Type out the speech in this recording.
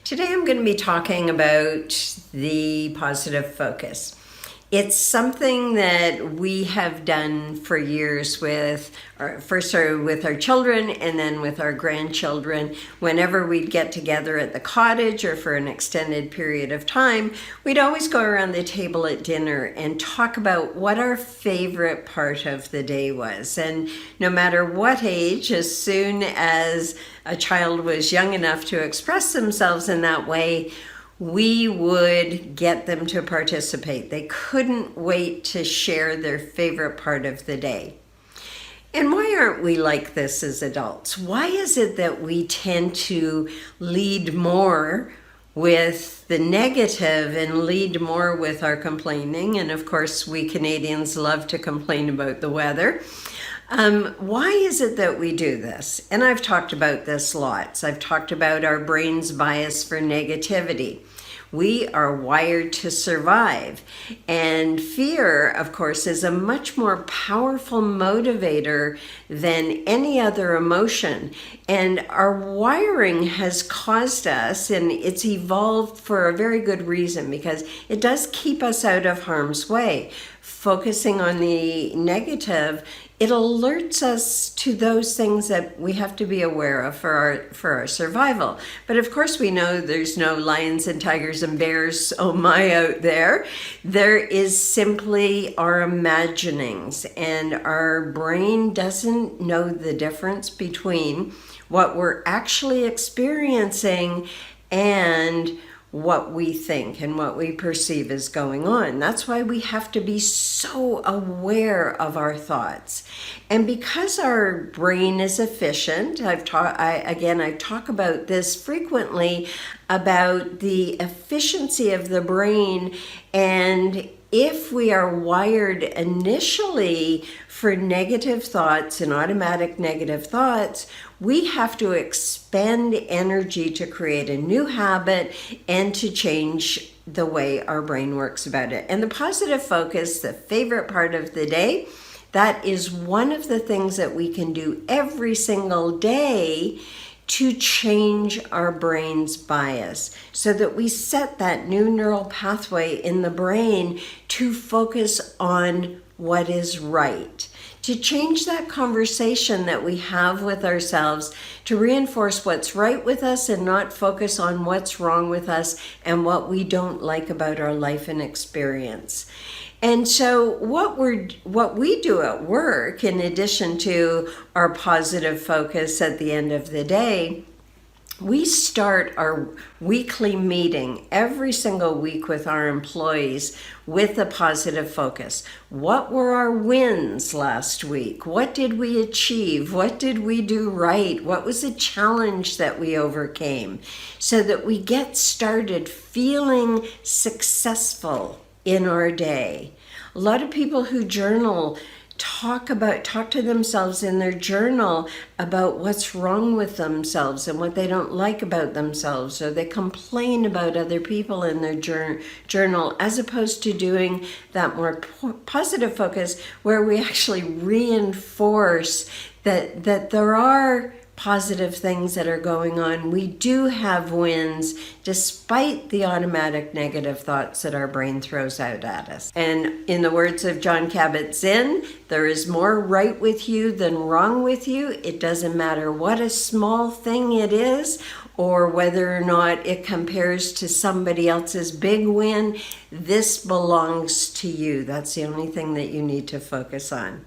Today I'm going to be talking about the positive focus. It's something that we have done for years with our children and then with our grandchildren. Whenever we'd get together at the cottage or for an extended period of time, we'd always go around the table at dinner and talk about what our favorite part of the day was. And no matter what age, as soon as a child was young enough to express themselves in that way, we would get them to participate. They couldn't wait to share their favorite part of the day. And why aren't we like this as adults? Why is it that we tend to lead more with the negative and lead more with our complaining? And of course, we Canadians love to complain about the weather. Why is it that we do this? And I've talked about this lots. I've talked about our brain's bias for negativity. We are wired to survive. And fear, of course, is a much more powerful motivator than any other emotion. And our wiring has caused us, and it's evolved for a very good reason, because it does keep us out of harm's way. Focusing on the negative, it alerts us to those things that we have to be aware of for our survival. But of course we know there's no lions and tigers and bears, oh my, out there. There is simply our imaginings, and our brain doesn't know the difference between what we're actually experiencing and what we think and what we perceive is going on. That's why we have to be so aware of our thoughts. And because our brain is efficient, I talk about this frequently, about the efficiency of the brain. And if we are wired initially for negative thoughts and automatic negative thoughts, we have to expend energy to create a new habit and to change the way our brain works about it. And the positive focus, the favorite part of the day, that is one of the things that we can do every single day to change our brain's bias, so that we set that new neural pathway in the brain to focus on what is right, to change that conversation that we have with ourselves, to reinforce what's right with us and not focus on what's wrong with us and what we don't like about our life and experience. And so what we do at work, in addition to our positive focus at the end of the day, we start our weekly meeting every single week with our employees with a positive focus. What were our wins last week? What did we achieve? What did we do right? What was a challenge that we overcame? So that we get started feeling successful in our day. A lot of people who journal talk to themselves in their journal about what's wrong with themselves and what they don't like about themselves, or they complain about other people in their journal, as opposed to doing that more positive focus where we actually reinforce that there are positive things that are going on. We do have wins despite the automatic negative thoughts that our brain throws out at us. And in the words of Jon Kabat-Zinn, there is more right with you than wrong with you. It doesn't matter what a small thing it is, or whether or not it compares to somebody else's big win. This belongs to you. That's the only thing that you need to focus on.